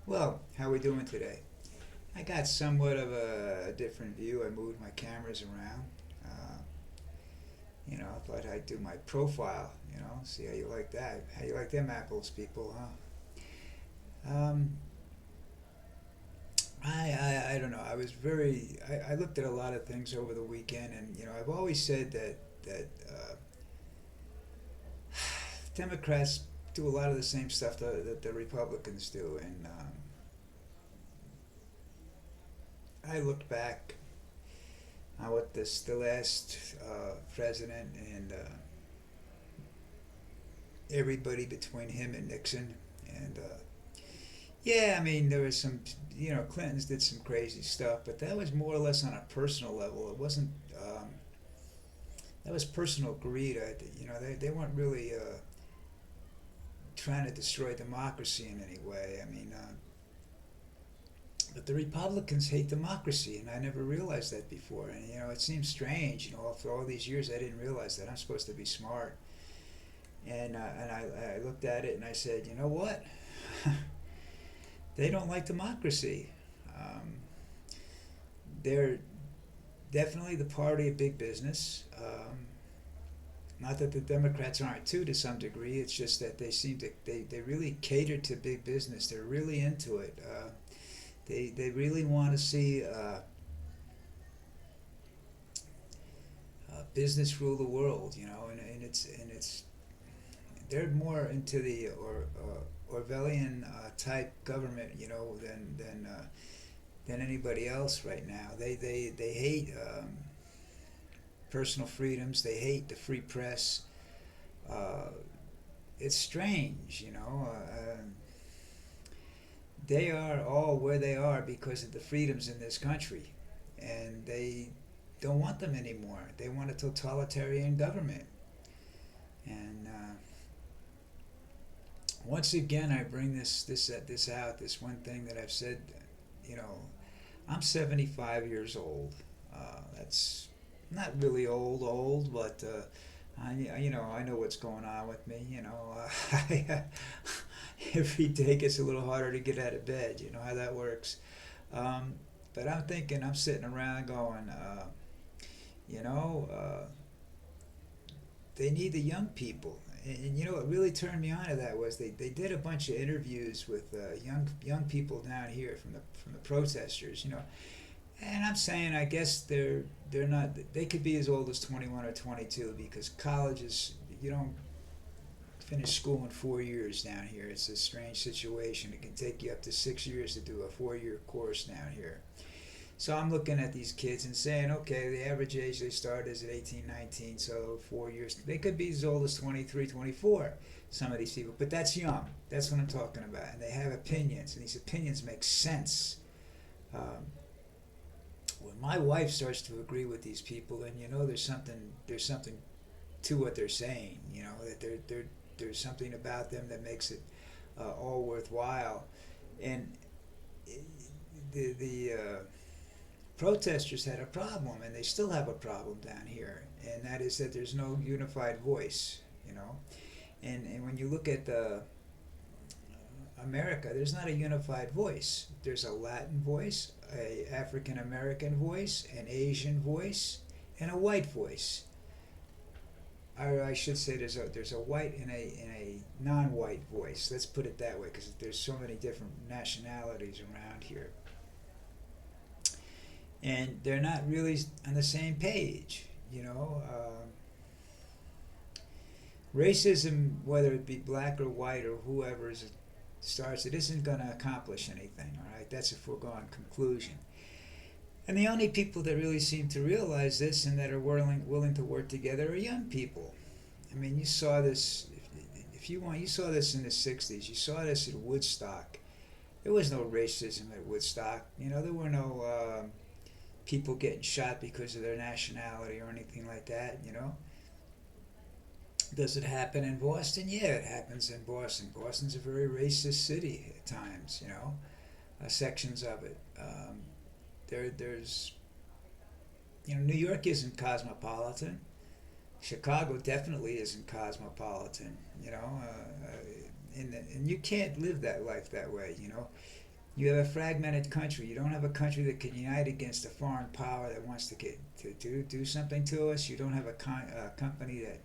Well, how we doing today? I got somewhat of a different view. I moved my cameras around. Uh, I thought I'd do my profile. See how you like that. How you like them apples, people, huh? I don't know. I looked at a lot of things over the weekend, and I've always said that Democrats do a lot of the same stuff that the Republicans do, and I looked back what the last president and everybody between him and Nixon, and yeah, I mean there was some, Clinton's did some crazy stuff, but that was more or less on a personal level. It wasn't. That was personal greed. They weren't really trying to destroy democracy in any way. I mean, but the Republicans hate democracy, and I never realized that before. And it seems strange. After all these years, I didn't realize that. I'm supposed to be smart, and I looked at it and I said, you know what? They don't like democracy. Um, they're definitely the party of big business. Not that the Democrats aren't too to some degree. It's just that they really cater to big business. They're really into it. They really want to see business rule the world, and it's they're more into the Orwellian type government, than anybody else right now. They hate personal freedoms. They hate the free press. Uh, it's strange, they are all where they are because of the freedoms in this country, and they don't want them anymore. They want a totalitarian government, and once again, I bring this out. This one thing that I've said, you know, I'm 75 years old. That's not really old, but I know what's going on with me. Every day gets a little harder to get out of bed. You know how that works. Um, but I'm thinking, I'm sitting around going, you know, uh, they need the young people. And what really turned me on to that was they did a bunch of interviews with young people down here from the protesters. And I'm saying, I guess they're not, they could be as old as 21 or 22, because colleges, you don't finish school in 4 years down here. It's a strange situation. It can take you up to 6 years to do a 4-year course down here. So I'm looking at these kids and saying, okay, the average age they start is at 18, 19, so 4 years. They could be as old as 23, 24, some of these people. But that's young. That's what I'm talking about. And they have opinions, and these opinions make sense. Um, when my wife starts to agree with these people, then there's something to what they're saying. That there's something about them that makes it all worthwhile. And the protesters had a problem, and they still have a problem down here, and that is that there's no unified voice. And when you look at America, there's not a unified voice. There's a Latin voice, a African American voice, an Asian voice, and a white voice. Or I should say there's a white and a non-white voice. Let's put it that way, because there's so many different nationalities around here, and they're not really on the same page. Racism, whether it be black or white or whoever starts, it isn't going to accomplish anything. All right, that's a foregone conclusion. And the only people that really seem to realize this and that are willing to work together are young people. I mean, you saw this. If you want, you saw this in the '60s. You saw this at Woodstock. There was no racism at Woodstock. There were no people getting shot because of their nationality or anything like that. Does it happen in Boston? Yeah, it happens in Boston. Boston's a very racist city at times. Sections of it. There's New York isn't cosmopolitan. Chicago definitely isn't cosmopolitan. And you can't live that life that way. You have a fragmented country. You don't have a country that can unite against a foreign power that wants to get to do something to us. You don't have a company that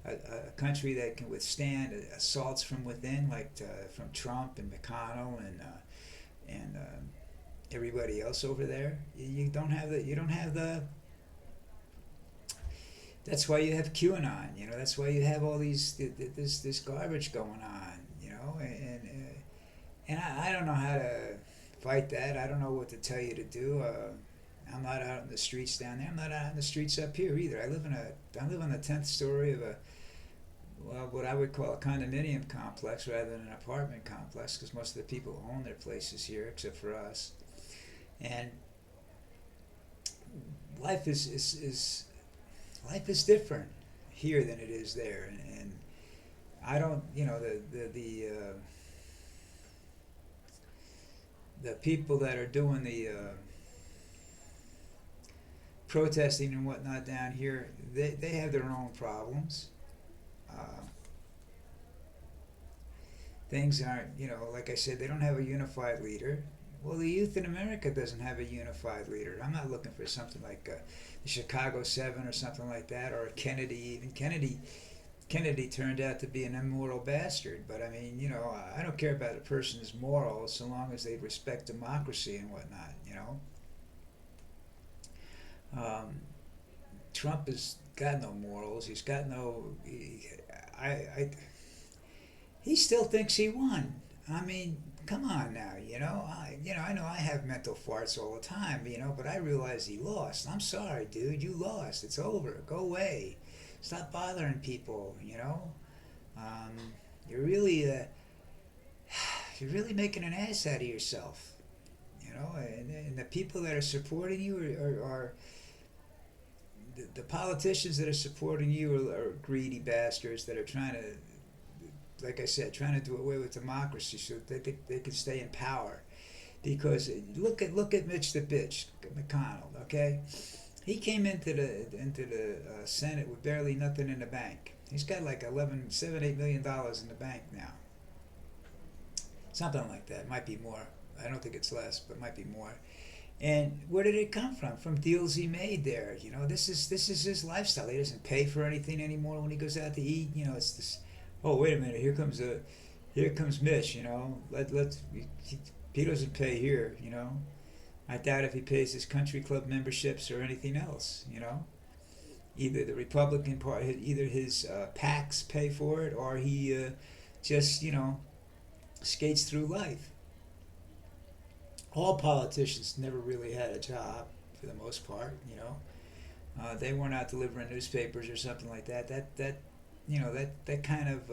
a country that can withstand assaults from within, like from Trump and McConnell and everybody else over there. You don't have the. You don't have the. That's why you have QAnon. You know. That's why you have all these this garbage going on. You know. And I don't know how to fight that. I don't know what to tell you to do. I'm not out in the streets down there. I'm not out in the streets up here either. I live on the 10th story of what I would call a condominium complex rather than an apartment complex, because most of the people own their places here except for us. And life is different here than it is there, and I don't, the people that are doing the protesting and whatnot down here, they have their own problems. Uh, Things aren't, like I said, they don't have a unified leader. Well, the youth in America doesn't have a unified leader. I'm not looking for something like the Chicago Seven or something like that, or Kennedy. Even Kennedy turned out to be an immoral bastard. But I mean, I don't care about a person's morals so long as they respect democracy and whatnot. Trump has got no morals. He's got no. He still thinks he won. I mean, come on now. I know I have mental farts all the time. But I realize he lost. I'm sorry, dude. You lost. It's over. Go away. Stop bothering people. Um, you're really you're really making an ass out of yourself. And the people that are supporting you are the politicians that are supporting you are greedy bastards that are trying to, like I said, trying to do away with democracy so that they can stay in power. Because look at Mitch the bitch McConnell. Okay, he came into the Senate with barely nothing in the bank. He's got like $8 million in the bank now. Something like that. Might be more. I don't think it's less, but might be more. And where did it come from? From deals he made there. This is his lifestyle. He doesn't pay for anything anymore when he goes out to eat. It's this. Oh, wait a minute. Here comes Mitch. He doesn't pay here. I doubt if he pays his country club memberships or anything else. Either the Republican Party, either his PACs pay for it, or he just skates through life. All politicians never really had a job for the most part. They weren't out delivering newspapers or something like that. That kind of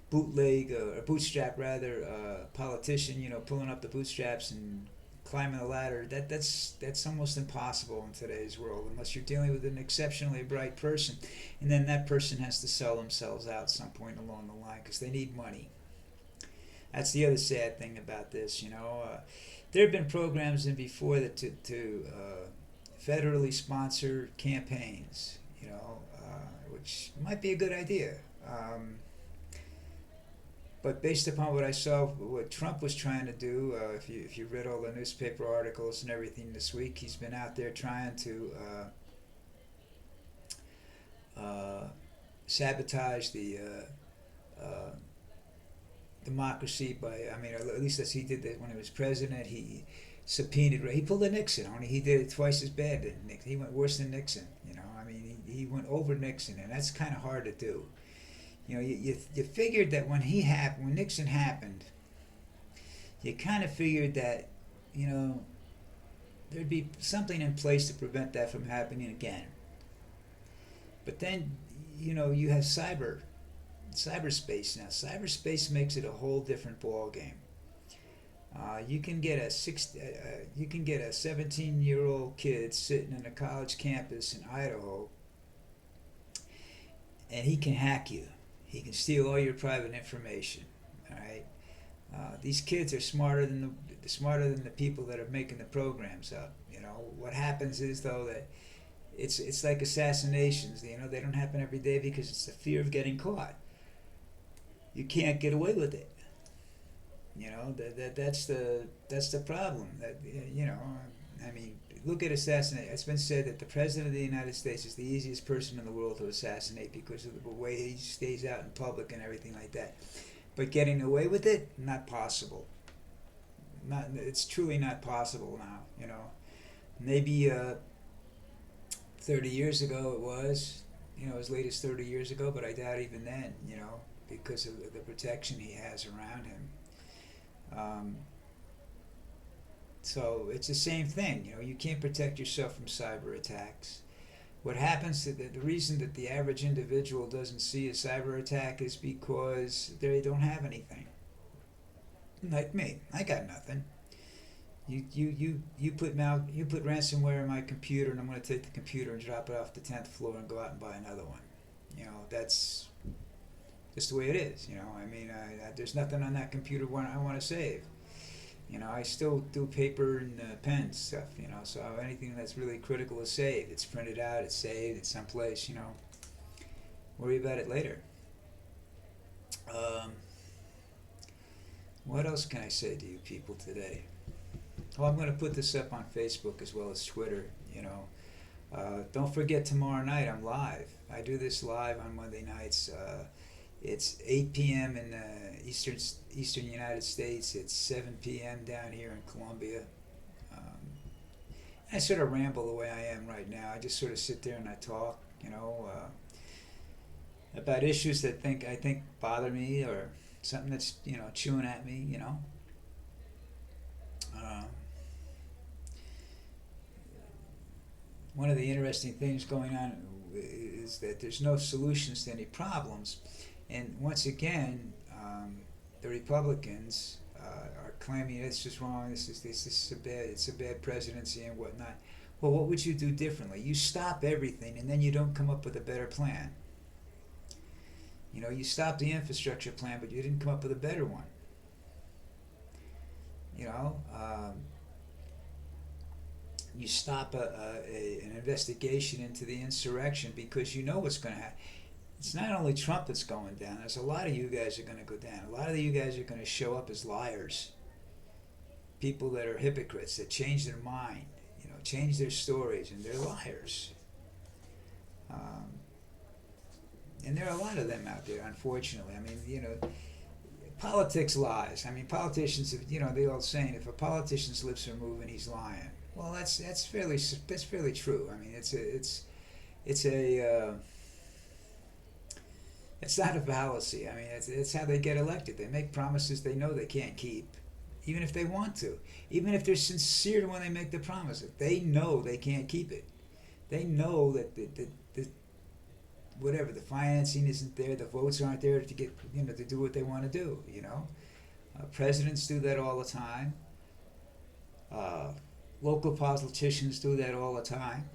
bootleg or bootstrap rather politician, pulling up the bootstraps and climbing the ladder. That's almost impossible in today's world unless you're dealing with an exceptionally bright person, and then that person has to sell themselves out some point along the line because they need money. That's the other sad thing about this. There have been programs in before that to federally sponsor campaigns. Which might be a good idea. But based upon what I saw, what Trump was trying to do, if you read all the newspaper articles and everything this week, he's been out there trying to sabotage the democracy by, at least as he did that when he was president. He subpoenaed, he pulled a Nixon, only he did it twice as bad than Nixon. He went worse than Nixon. He went over Nixon, and that's kind of hard to do. You figured that when Nixon happened, you kind of figured that there'd be something in place to prevent that from happening again. But then you have cyberspace now. Cyberspace makes it a whole different ball game. You can get a 17-year-old kid sitting in a college campus in Idaho, and he can hack you. He can steal all your private information. All right. These kids are smarter than the people that are making the programs up. What happens is though that it's like assassinations. They don't happen every day because it's the fear of getting caught. You can't get away with it. You know that's the problem. That I mean, look at assassinate. It's been said that the president of the United States is the easiest person in the world to assassinate because of the way he stays out in public and everything like that. But getting away with it, not possible. Not it's truly not possible now. Maybe 30 years ago it was. As late as 30 years ago, but I doubt even then. Because of the protection he has around him. Um, so it's the same thing. You can't protect yourself from cyber attacks. What happens to the reason that the average individual doesn't see a cyber attack is because they don't have anything. Like me, I got nothing. You put ransomware in my computer, and I'm going to take the computer and drop it off the 10th floor and go out and buy another one. That's just the way it is. I mean, there's nothing on that computer I want to save. I still do paper and pen stuff. So anything that's really critical is saved. It's printed out. It's saved. It's someplace. Worry about it later. Um, what else can I say to you people today? Oh, I'm going to put this up on Facebook as well as Twitter. Don't forget tomorrow night I'm live. I do this live on Monday nights. It's 8 p.m. in the Eastern United States. It's 7 p.m. down here in Colombia. I sort of ramble the way I am right now. I just sort of sit there and I talk, about issues that I think bother me, or something that's chewing at me. Um, One of the interesting things going on is that there's no solutions to any problems. And once again, the Republicans are claiming it's just wrong. This is it's a bad presidency and whatnot. Well, what would you do differently? You stop everything, and then you don't come up with a better plan. You stopped the infrastructure plan, but you didn't come up with a better one. You know, you stop an investigation into the insurrection because you know what's going to happen. It's not only Trump that's going down. There's a lot of you guys are going to go down. A lot of you guys are going to show up as liars. People that are hypocrites, that change their mind, change their stories, and they're liars. And there are a lot of them out there, unfortunately. I mean, politics lies. I mean, politicians, they all saying if a politician's lips are moving, he's lying. Well, that's fairly true. I mean, it's not a fallacy. I mean, it's how they get elected. They make promises they know they can't keep, even if they want to. Even if they're sincere when they make the promise, they know they can't keep it. They know that the whatever, the financing isn't there, the votes aren't there to get to do what they want to do. Presidents do that all the time. Local politicians do that all the time.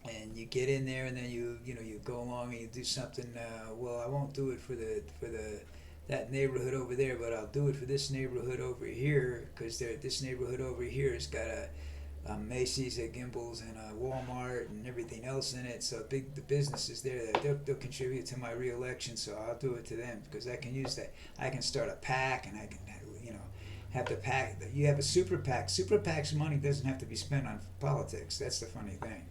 And you get in there, and then you go along and you do something. Well, I won't do it for that neighborhood over there, but I'll do it for this neighborhood over here because this neighborhood over here has got a Macy's, a Gimbels, and a Walmart, and everything else in it. So the businesses there, they'll contribute to my reelection. So I'll do it to them because I can use that. I can start a PAC, and I can have the PAC. You have a super PAC. Super PAC's money doesn't have to be spent on politics. That's the funny thing.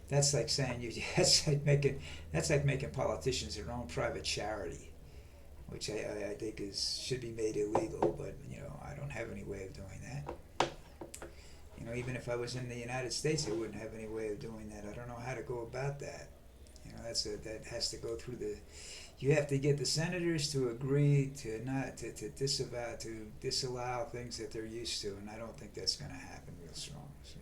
That's like saying that's like making politicians their own private charity, which I think should be made illegal. But I don't have any way of doing that. Even if I was in the United States, I wouldn't have any way of doing that. I don't know how to go about that. That has to go through you have to get the senators to agree to not to disallow things that they're used to, and I don't think that's going to happen real strong. So.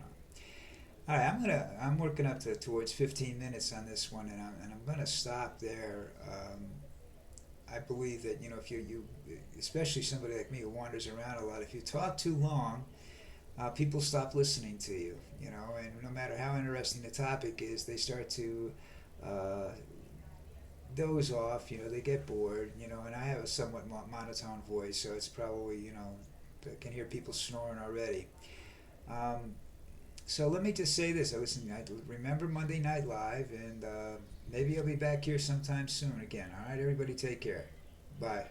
All right, I'm working up towards 15 minutes on this one, and I'm gonna stop there. I believe that if you especially somebody like me who wanders around a lot, if you talk too long, people stop listening to you. And no matter how interesting the topic is, they start to doze off. They get bored. And I have a somewhat monotone voice, so it's probably I can hear people snoring already. So let me just say this. I remember Monday Night Live, and maybe I'll be back here sometime soon again. All right, everybody, take care. Bye.